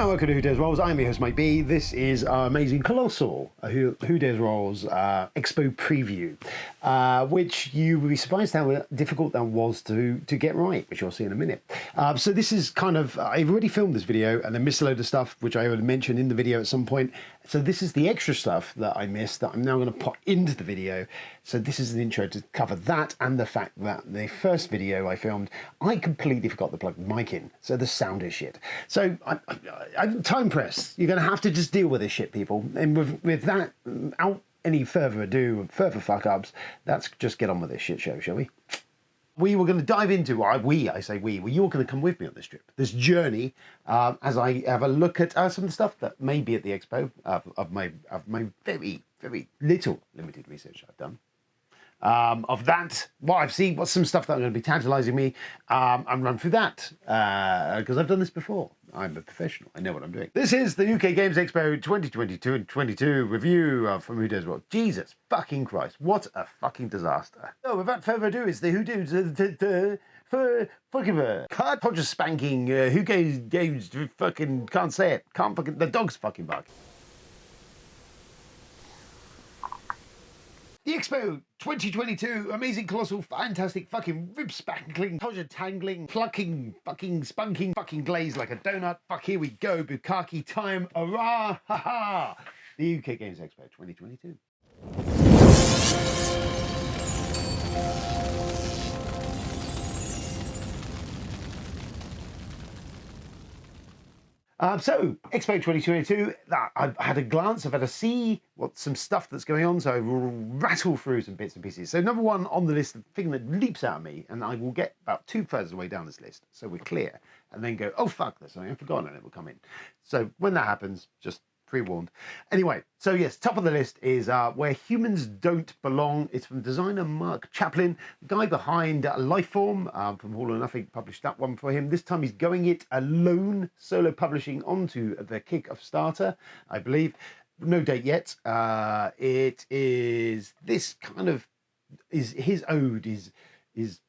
welcome to Who Dares Rolls. I'm your host, Mike B. This is our amazing Colossal Who Dares Rolls Expo preview, which you will be surprised how difficult that was to get right, which you'll see in a minute. So this is kind of, I've already filmed this video and then missed a load of stuff, which I already mentioned in the video at some point. So this is the extra stuff that I missed that I'm now going to put into the video. So this is an intro to cover that and the fact that the first video I filmed, I completely forgot to plug the mic in. So the sound is shit. So I'm time pressed. You're going to have to just deal with this shit, people. And with that, out any further ado, further fuck ups, let's just get on with this shit show, shall we? We were going to dive into, well, you're going to come with me on this trip, this journey, as I have a look at some of the stuff that may be at the expo of my very, very little limited research I've done. Of that, what I've seen, what's some stuff that I'm going to be tantalising me, and run through that, because I've done this before. I'm a professional. I know what I'm doing. This is the UK Games EXPO 2022 and 22 review from Who Dares Rolls. Jesus fucking Christ, what a fucking disaster. So without further ado, it's the Who Dares for fucking card puncher spanking Who Games fucking can't say it. Can't fucking, the dog's fucking barking. The Expo 2022, amazing, colossal, fantastic, fucking rib spankling, pleasure tangling, plucking, fucking spunking, fucking glazed like a donut. Fuck, here we go, bukkake time, hurrah, ha ha! The UK Games Expo 2022. So, Expo 2022, I've had a glance, I've had a see what some stuff that's going on, so I will rattle through some bits and pieces. So number one on the list, the thing that leaps out at me, and I will get about 2/3 of the way down this list, so we're clear, and then go, oh fuck, there's something I've forgotten, and it will come in. So when that happens, just pre-warned. Anyway, so yes, top of the list is Where Humans Don't Belong. It's from designer Mark Chaplin, the guy behind Lifeform from All or Nothing, published that one for him. This time he's going it alone, solo publishing onto the Kickstarter, I believe. No date yet. It is this kind of, is his ode, is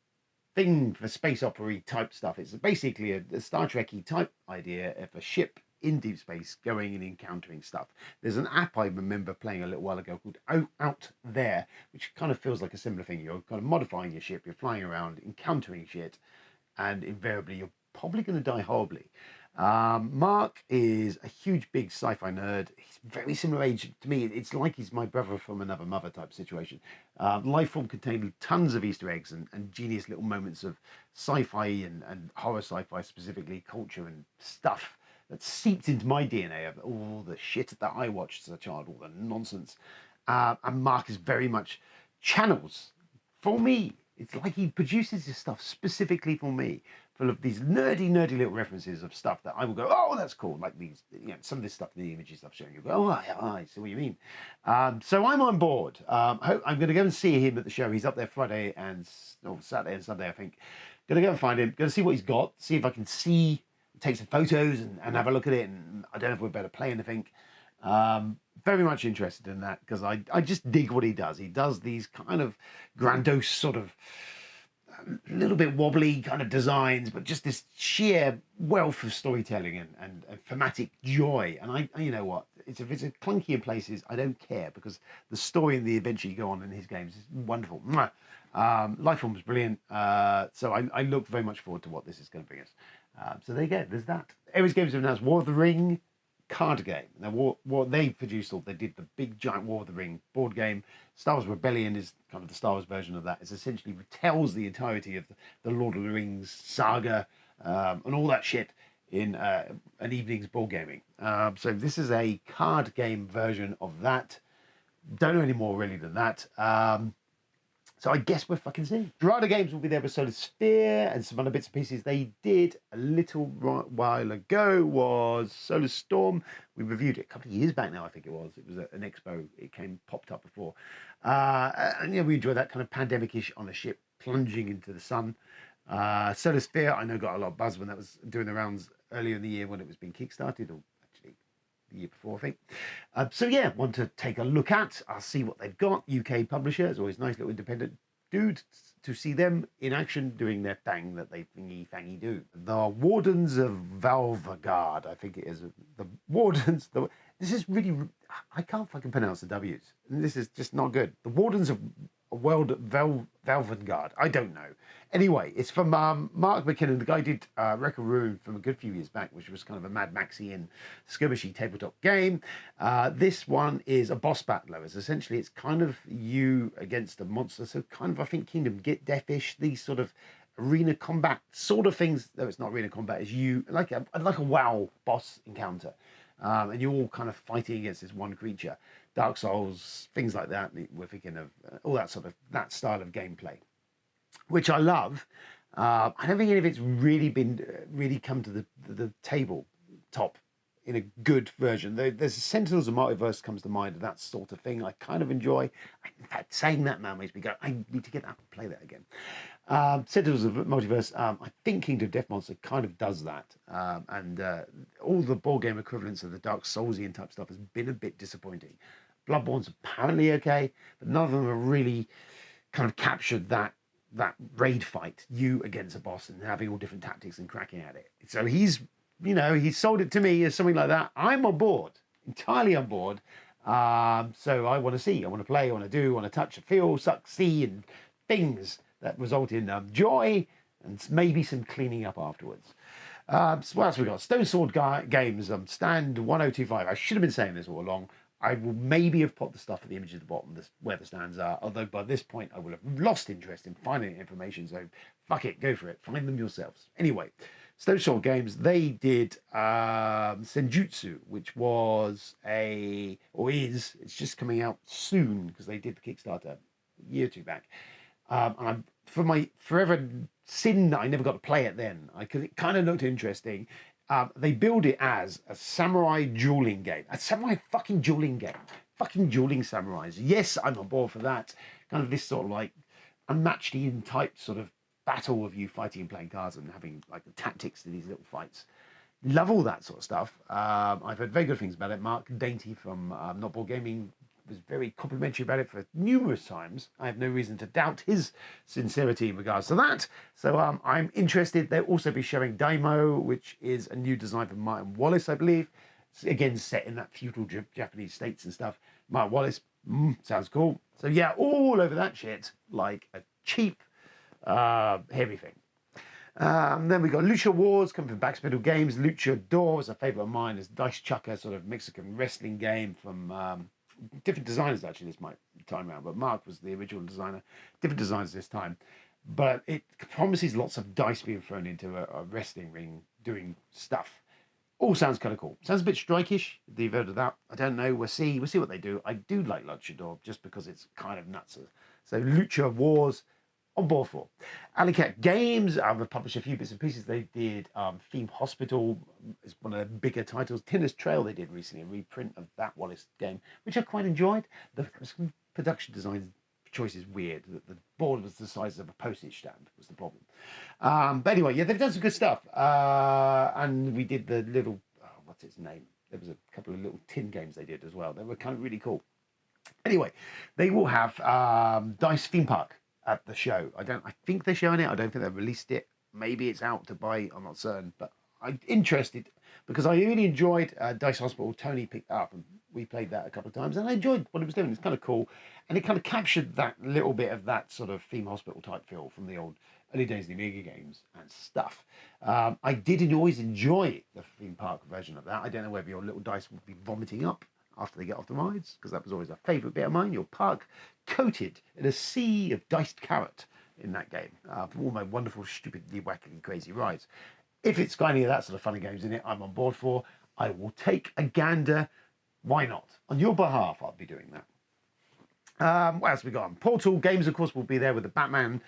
thing for space opera type stuff. It's basically a Star Trek-y type idea of a ship in deep space going and encountering stuff. There's an app I remember playing a little while ago called Out There, which kind of feels like a similar thing. You're kind of modifying your ship, you're flying around, encountering shit, and invariably you're probably going to die horribly. Mark is a huge, big sci-fi nerd. He's very similar age to me. It's like he's my brother from another mother type situation. Lifeform contained tons of Easter eggs and genius little moments of sci-fi and horror sci-fi, specifically culture and stuff that seeped into my DNA of all the shit that I watched as a child, all the nonsense. And Mark is very much channels for me. It's like he produces his stuff specifically for me, full of these nerdy little references of stuff that I will go, oh, that's cool. Like these, some of this stuff, the images stuff showing you go, oh, I see what you mean. So I'm on board. I'm going to go and see him at the show. He's up there Saturday and Sunday, I think. Going to go and find him. Going to see what he's got. See if I can take some photos and have a look at it. And I don't know if we're better play anything. Very much interested in that because I just dig what he does. He does these kind of grandiose sort of a little bit wobbly kind of designs, but just this sheer wealth of storytelling and thematic joy. And you know what? If it's a clunky in places, I don't care because the story and the adventure you go on in his games is wonderful. Lifeform was brilliant. So I look very much forward to what this is going to bring us. So there you go. There's that. Ares Games have announced War of the Ring card game. Now, what they produced, or they did the big giant War of the Ring board game. Star Wars Rebellion is kind of the Star Wars version of that. It essentially retells the entirety of the Lord of the Rings saga and all that shit in an evening's board gaming. So this is a card game version of that. Don't know any more really than that. So I guess we're fucking seeing. Dorado Games will be there with Solar Sphere and some other bits and pieces they did a little while ago was Solar Storm. We reviewed it a couple of years back now, I think it was. It was at an expo. It popped up before. And we enjoyed that kind of pandemic-ish on a ship plunging into the sun. Solar Sphere, I know, got a lot of buzz when that was doing the rounds earlier in the year when it was being kickstarted, or actually the year before, I think. So yeah, want to take a look at. I'll see what they've got. UK publisher, it's always nice little independent dude to see them in action doing their thing that they thingy do. The Wardens of Valvagard, I think it is. The Wardens. This is really. I can't fucking pronounce the W's. This is just not good. The Wardens of Valvagard. I don't know. Anyway, it's from Mark McKinnon. The guy did Record Room from a good few years back, which was kind of a Mad Maxian skirmishy tabletop game. This one is a boss battler. It's kind of you against a monster. So kind of, I think, Kingdom Get Death-ish, these sort of arena combat sort of things. Though it's not arena combat, it's you like a WoW boss encounter. And you're all kind of fighting against this one creature. Dark Souls, things like that. We're thinking of all that that style of gameplay, which I love. I don't think any of it's really come to the table top in a good version. There's Sentinels of Multiverse comes to mind, that sort of thing I kind of enjoy. In fact, saying that now makes me go, I need to get out and play that again. Sentinels of Multiverse, I think Kingdom of Death Monster kind of does that. And all the board game equivalents of the Dark Soulsian type stuff has been a bit disappointing. Bloodborne's apparently okay, but none of them have really kind of captured that raid fight, you against a boss and having all different tactics and cracking at it. So he's sold it to me as something like that. I'm on board, entirely on board. So I want to see, I want to play, I want to do, I want to touch, feel, suck, see, and things that result in joy and maybe some cleaning up afterwards. So what else we got? Stone Sword Games, stand 1025. I should have been saying this all along. I will maybe have put the stuff at the image at the bottom, where the stands are, although by this point I will have lost interest in finding information, so fuck it, go for it, find them yourselves. Anyway, Stone Sword Games, they did Senjutsu, which was it's just coming out soon, because they did the Kickstarter a year or two back. And for my forever sin that I never got to play it then, because it kind of looked interesting. They build it as a samurai dueling game. A samurai fucking dueling game. Fucking dueling samurais. Yes, I'm on board for that. Kind of this sort of like unmatched in type sort of battle of you fighting and playing cards and having like the tactics to these little fights. Love all that sort of stuff. I've heard very good things about it. Mark Dainty from Not Board Gaming was very complimentary about it for numerous times. I have no reason to doubt his sincerity in regards to that. So I'm interested. They'll also be showing Daimo, which is a new design from Martin Wallace, I believe. It's, again, set in that feudal Japanese states and stuff. Martin Wallace, sounds cool. So yeah, all over that shit, like a cheap, heavy thing. Then we got Lucha Wars coming from Backspedal Games. Luchador is a favourite of mine. It's Dice Chucker, sort of Mexican wrestling game from different designers actually this time around, but Mark was the original designer. Different designers this time, but it promises lots of dice being thrown into a wrestling ring doing stuff. All sounds kind of cool. Sounds a bit strike-ish. You've heard of that? I don't know. We'll see what they do. I do like Luchador just because it's kind of nuts. So Lucha Wars, on board for. UK Games, I've published a few bits and pieces. They did Theme Hospital, is one of the bigger titles. Tinner's Trail they did recently, a reprint of that Wallace game, which I quite enjoyed. The production design choice is weird. The board was the size of a postage stamp, was the problem. But anyway, yeah, they've done some good stuff. And we did the little, what's its name? There was a couple of little tin games they did as well. They were kind of really cool. Anyway, they will have Dice Theme Park at the show. I think they're showing it. I don't think they've released it. Maybe it's out to buy. I'm not certain, but I'm interested because I really enjoyed Dice Hospital. Tony picked up and we played that a couple of times and I enjoyed what it was doing. It's kind of cool. And it kind of captured that little bit of that sort of Theme Hospital type feel from the old early days of the Amiga games and stuff. I did always enjoy the theme park version of that. I don't know whether your little dice will be vomiting up after they get off the rides, because that was always a favourite bit of mine. Your park coated in a sea of diced carrot in that game from all my wonderful, stupidly, wackily, crazy rides. If it's got any of that sort of funny games in it, I'm on board for. I will take a gander. Why not? On your behalf, I'll be doing that. What else have we got on? Portal Games, of course, will be there with the Batman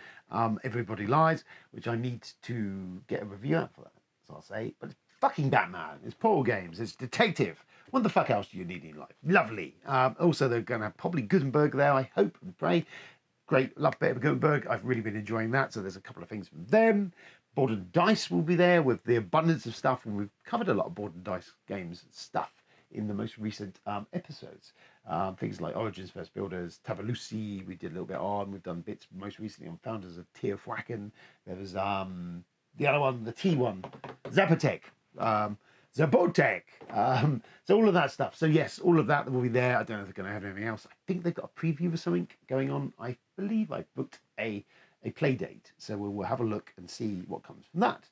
Everybody Lies, which I need to get a review out for that, so I'll say. But it's fucking Batman. It's Portal Games. It's detective. What the fuck else do you need in life? Lovely. Also, they're going to have probably Gutenberg there, I hope and pray. Great, love bit of Gutenberg. I've really been enjoying that, so there's a couple of things from them. Board and Dice will be there with the abundance of stuff, and we've covered a lot of Board and Dice games stuff in the most recent episodes. Things like Origins First Builders, Tavalusi, we did a little bit on. We've done bits most recently on Founders of Teotihuacan. There was the other one, the T one, Zapotec, Zabotec. So all of that stuff. So yes, all of that will be there. I don't know if they're going to have anything else. I think they've got a preview of something going on. I believe I booked a play date. So we'll have a look and see what comes from that.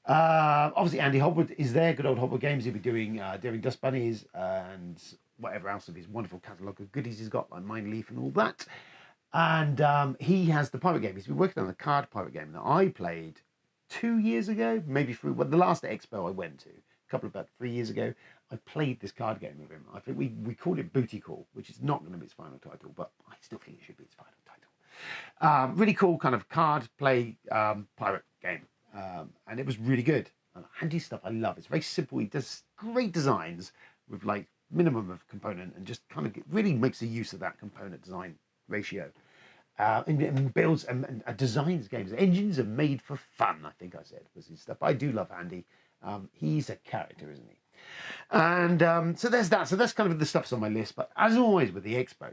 Obviously, Andy Hobwood is there. Good old Hobwood Games. He'll be doing Daring Dust Bunnies and whatever else of his wonderful catalogue of goodies he's got, like Mind Leaf and all that. And he has the pirate game. He's been working on a card pirate game that I played 2 years ago, maybe through the last expo I went to, about 3 years ago. I played this card game with him. I think we called it Booty Call, which is not going to be its final title, but I still think it should be its final title. Really cool kind of card play pirate game. And it was really good. Handy stuff I love. It's very simple. He does great designs with like minimum of component and just kind of really makes a use of that component design ratio. And builds and designs games. Engines are made for fun, I think I said, was his stuff. But I do love Andy. He's a character, isn't he? And so there's that. So that's kind of the stuff that's on my list. But as always with the expo,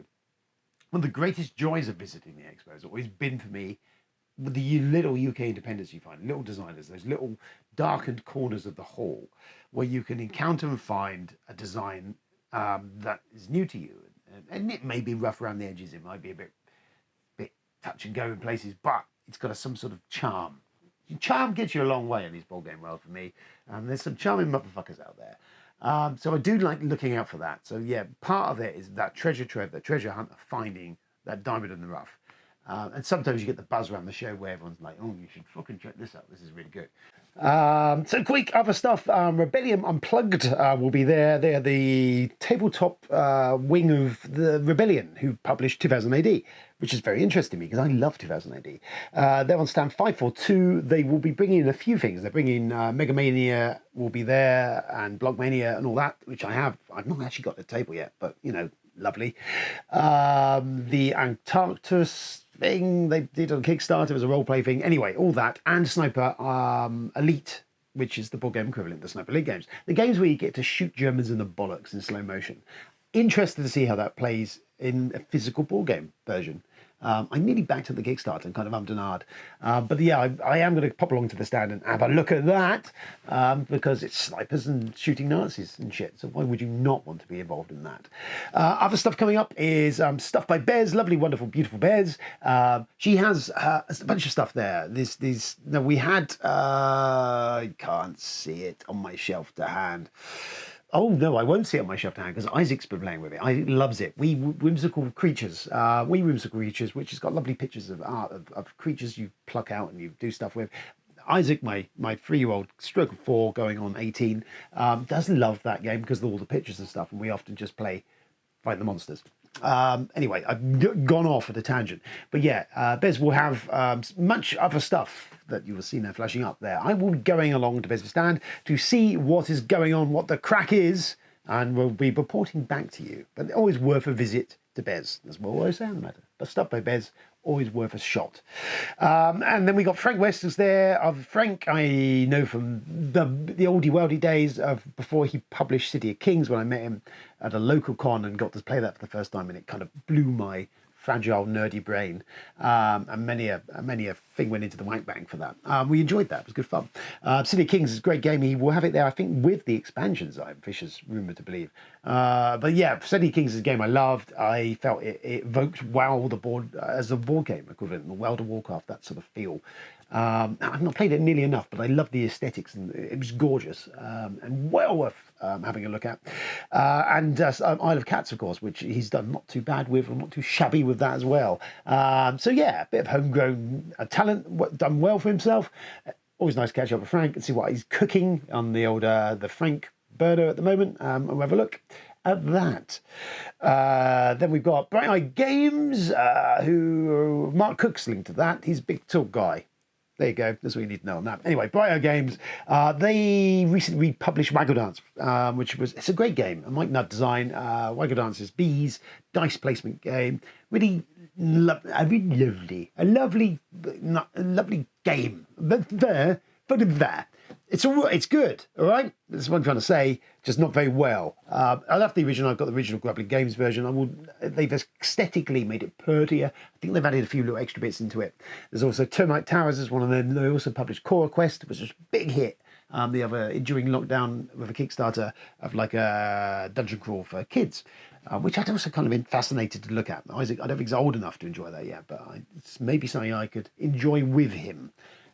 one of the greatest joys of visiting the expo has always been for me with the little UK independents you find, little designers, those little darkened corners of the hall where you can encounter and find a design that is new to you. And it may be rough around the edges, it might be a bit touch and go in places, but it's got some sort of charm. Charm gets you a long way in this board game world for me. There's some charming motherfuckers out there. So I do like looking out for that. So yeah, part of it is that treasure trove, that treasure hunt of finding that diamond in the rough. And sometimes you get the buzz around the show where everyone's like, oh, you should fucking check this out. This is really good. So quick other stuff. Rebellion Unplugged will be there. They're the tabletop wing of the Rebellion, who published 2000 AD, which is very interesting to me because I love 2000 AD. They're on stand 542. They will be bringing in a few things. They're bringing Megamania will be there and Blockmania and all that, which I have. I've not actually got the table yet, but, you know, lovely. The Antarctus thing they did on Kickstarter was a role-play thing. Anyway, all that. And Sniper Elite, which is the board game equivalent to Sniper Elite games. The games where you get to shoot Germans in the bollocks in slow motion. Interested to see how that plays in a physical board game version. I nearly backed at the Kickstarter and kind of ummed and ahed. But yeah, I am going to pop along to the stand and have a look at that because it's snipers and shooting Nazis and shit. So why would you not want to be involved in that? Other stuff coming up is stuff by Bez, lovely, wonderful, beautiful Bez. She has a bunch of stuff there. We had, I can't see it on my shelf to hand. Oh, no, I won't see it on my shelf to hand because Isaac's been playing with it. I loves it. Whimsical Creatures, Whimsical Creatures, which has got lovely pictures of art of creatures you pluck out and you do stuff with. Isaac, my 3-year-old, stroke of 4, going on 18, does love that game because of all the pictures and stuff, and we often just play Fight the Monsters. Anyway, I've gone off at a tangent. But yeah, Bez will have much other stuff that you will see now flashing up there. I will be going along to Bez's stand to see what is going on, what the crack is, and we'll be reporting back to you. But always worth a visit to Bez. That's what I always say on the matter. But stuff by Bez, always worth a shot. And then we got Frank West is there. Frank, I know from the oldie worldy days of before he published City of Kings, when I met him at a local con and got to play that for the first time, and it kind of blew my fragile, nerdy brain. And many a thing went into the wank bank for that. We enjoyed that. It was good fun. City of Kings is a great game. He will have it there, I think, with the expansions, I'm Fisher's rumoured to believe. But yeah, City of Kings is a game I loved. I felt it evoked WoW, the board, as a board game equivalent, the World of Warcraft, that sort of feel. I've not played it nearly enough, but I love the aesthetics, and it was gorgeous and well worth having a look at. And Isle of Cats, of course, which he's done not too bad with, or not too shabby with that as well. So yeah, a bit of homegrown talent, done well for himself. Always nice to catch up with Frank and see what he's cooking on the old the Frank burner at the moment. We'll have a look at that. Then we've got Bryan Games, who Mark Cook's linked to that. He's a big tall guy. There you go. That's what you need to know on that. Anyway, Bryan Games, they recently republished Waggle Dance, it's a great game. A Mike Nutt design. Waggle Dance is bees, dice placement game. Really lovely game. But But there, it's good, all right? That's what I'm trying to say, just not very well. I love the original. I've got the original UK Games version. They've aesthetically made it prettier. I think they've added a few little extra bits into it. There's also Termite Towers as one of them. They also published Core Quest, which was a big hit. The other during lockdown with a Kickstarter of like a dungeon crawl for kids, which I'd also kind of been fascinated to look at. Isaac, I don't think he's old enough to enjoy that yet, but it's maybe something I could enjoy with him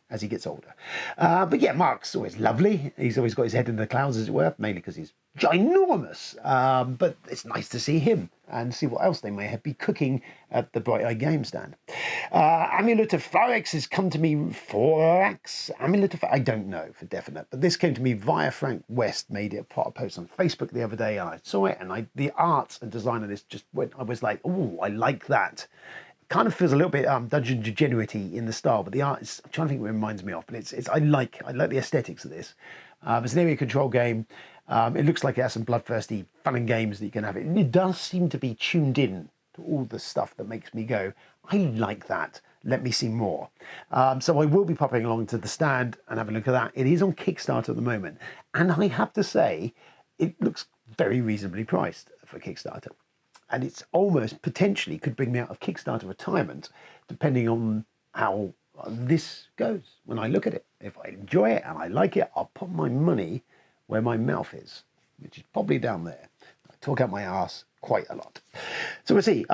as he gets older. But yeah, Mark's always lovely. He's always got his head in the clouds, as it were, mainly because he's ginormous. But it's nice to see him and see what else they may be cooking at the Bright Eye Game stand. Amulet of Pharex has come to me. Amulet of I don't know for definite, but this came to me via Frank West. Made it a part of a post on Facebook the other day, and I saw it, and the art and design of this just went. I was like, oh, I like that. Kind of feels a little bit Dungeon Degenerate-y in the style, but the art is, I'm trying to think what it reminds me of, but it's I like the aesthetics of this. It's an area control game. It looks like it has some bloodthirsty fun and games that you can have. It does seem to be tuned in to all the stuff that makes me go, I like that. Let me see more. So I will be popping along to the stand and have a look at that. It is on Kickstarter at the moment, and I have to say, it looks very reasonably priced for Kickstarter. And it's almost potentially could bring me out of Kickstarter retirement, depending on how this goes when I look at it. If I enjoy it and I like it, I'll put my money where my mouth is, which is probably down there. I talk out my ass quite a lot. So we'll see.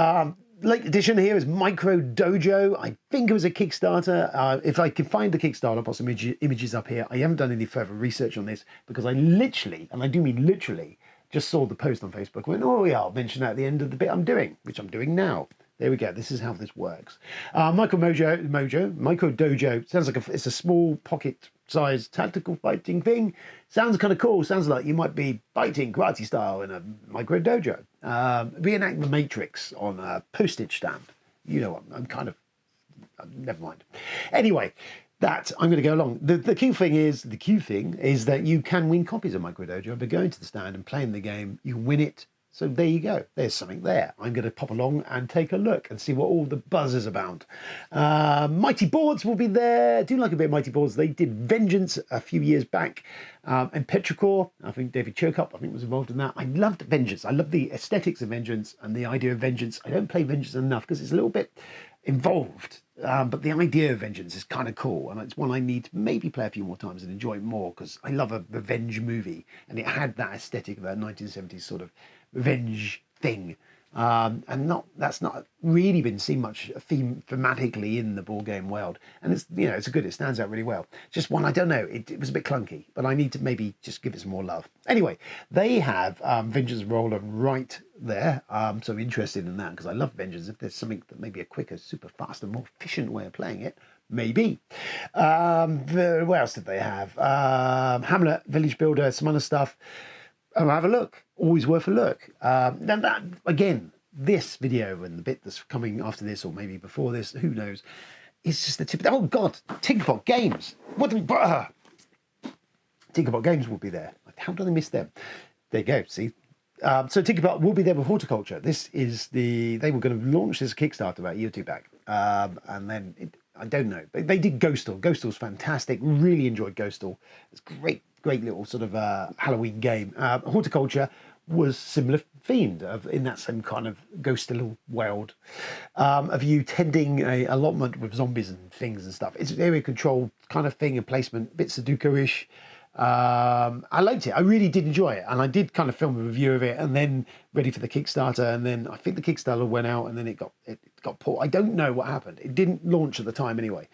Late edition here is Micro Dojo. I think it was a Kickstarter. If I can find the Kickstarter, I'll put some images up here. I haven't done any further research on this because I literally, and I do mean literally, just saw the post on Facebook, went, oh yeah, I'll mention that at the end of the bit I'm doing, which I'm doing now. There we go. This is how this works. Micro Dojo sounds like it's a small pocket-sized tactical fighting thing. Sounds kind of cool. Sounds like you might be fighting karate style in a Micro Dojo. Reenact the Matrix on a postage stamp. You know what? I'm kind of... never mind. Anyway, that I'm going to go along. The key thing is that you can win copies of Micro Dojo by going to the stand and playing the game. You win it. So there you go. There's something there. I'm going to pop along and take a look and see what all the buzz is about. Mighty Boards will be there. I do like a bit of Mighty Boards. They did Vengeance a few years back. And Petrichor, I think David Chokup, was involved in that. I loved Vengeance. I love the aesthetics of Vengeance and the idea of Vengeance. I don't play Vengeance enough because it's a little bit involved. But the idea of Vengeance is kind of cool, and it's one I need to maybe play a few more times and enjoy it more, because I love a revenge movie, and it had that aesthetic of that 1970s sort of revenge thing. And that's not really been seen much thematically in the board game world. And it's good. It stands out really well. Just one, I don't know. It was a bit clunky, but I need to maybe just give it some more love. Anyway, they have Vengeance Roller right there. So I'm interested in that because I love Vengeance. If there's something that maybe a quicker, super fast, and more efficient way of playing it, maybe. What else did they have? Hamlet, Village Builder, some other stuff. Oh, have a look. Always worth a look. Now that, again, this video and the bit that's coming after this, or maybe before this, who knows, is just the tip. Oh God, Tinkerbot Games. Tinkerbot Games will be there. How did I miss them? There you go. See. So Tinkerbot will be there with horticulture. They were going to launch this Kickstarter about a year or two back, and then I don't know. But they did Ghostal. Ghostal's fantastic. Really enjoyed Ghostal. It's great little sort of Halloween game. Horticulture was similar themed in that same kind of ghostal world of you tending a allotment with zombies and things and stuff. It's area control kind of thing and placement, a bit Sudoku-ish. I liked it. I really did enjoy it, and I did kind of film a review of it, and then ready for the Kickstarter, and then I think the Kickstarter went out, and then it got pulled. I don't know what happened. It didn't launch at the time anyway.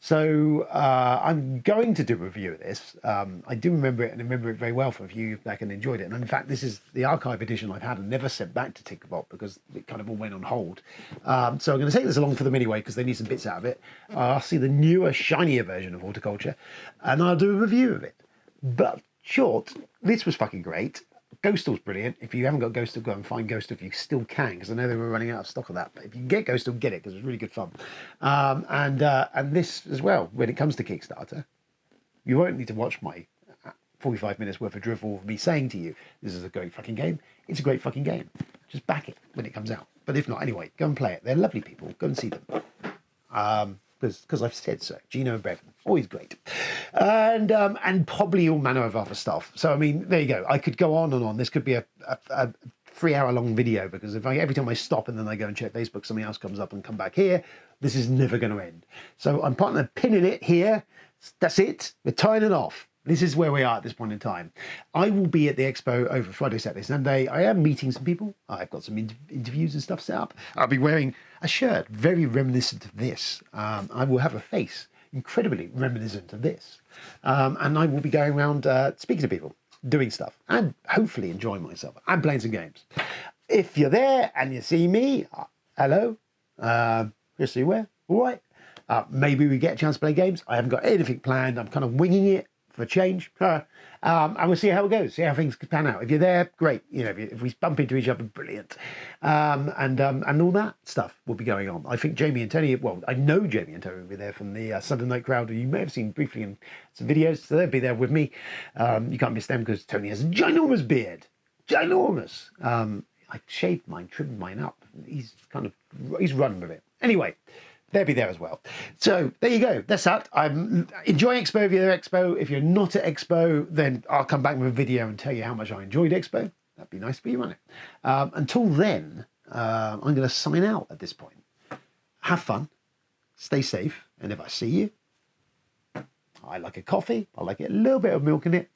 So I'm going to do a review of this. I do remember it, and I remember it very well for a few years back and enjoyed it. And in fact, this is the archive edition I've had and never sent back to Tinkerbot because it kind of all went on hold. So I'm going to take this along for them anyway because they need some bits out of it. I'll see the newer, shinier version of Horticulture, and I'll do a review of it. But short, this was fucking great. Ghostal's brilliant. If you haven't got Ghostal, go and find Ghostal if you still can, because I know they were running out of stock of that. But if you can get Ghostal, get it, because it's really good fun. And this as well, when it comes to Kickstarter, you won't need to watch my 45 minutes worth of drivel of me saying to you, this is a great fucking game. It's a great fucking game. Just back it when it comes out. But if not, anyway, go and play it. They're lovely people. Go and see them. Because I've said so. Gino and Bevan. Always great. And probably all manner of other stuff. So, I mean, there you go. I could go on and on. This could be a 3-hour long video, because if every time I stop and then I go and check Facebook, something else comes up and come back here, this is never going to end. So I'm pinning it here. That's it. We're tying it off. This is where we are at this point in time. I will be at the expo over Friday, Saturday, Sunday. I am meeting some people. I've got some interviews and stuff set up. I'll be wearing a shirt very reminiscent of this. I will have a face incredibly reminiscent of this. And I will be going around speaking to people, doing stuff, and hopefully enjoying myself and playing some games. If you're there and you see me, hello, just see where, all right. Maybe we get a chance to play games. I haven't got anything planned. I'm kind of winging it for a change. And we'll see how it goes, see how things pan out. If you're there, great. You know, if we bump into each other, brilliant. And all that stuff will be going on. I think Jamie and Tony, well, I know Jamie and Tony will be there from the Sunday night crowd, who you may have seen briefly in some videos. So they'll be there with me. You can't miss them because Tony has a ginormous beard. Ginormous. I shaved mine, trimmed mine up. He's running with it. Anyway, they'll be there as well. So there you go. That's that. I'm enjoying Expo if you're at Expo. If you're not at Expo, then I'll come back with a video and tell you how much I enjoyed Expo. That'd be nice for you, wouldn't it? Until then, I'm going to sign out at this point. Have fun. Stay safe. And if I see you, I like a coffee. I like it a little bit of milk in it.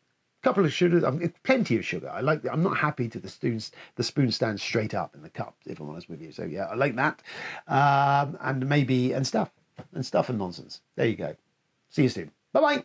Couple of sugars, plenty of sugar. I'm not happy to the spoon stands straight up in the cup, if I'm honest with you. So yeah, I like that. And stuff and nonsense. There you go. See you soon. Bye-bye.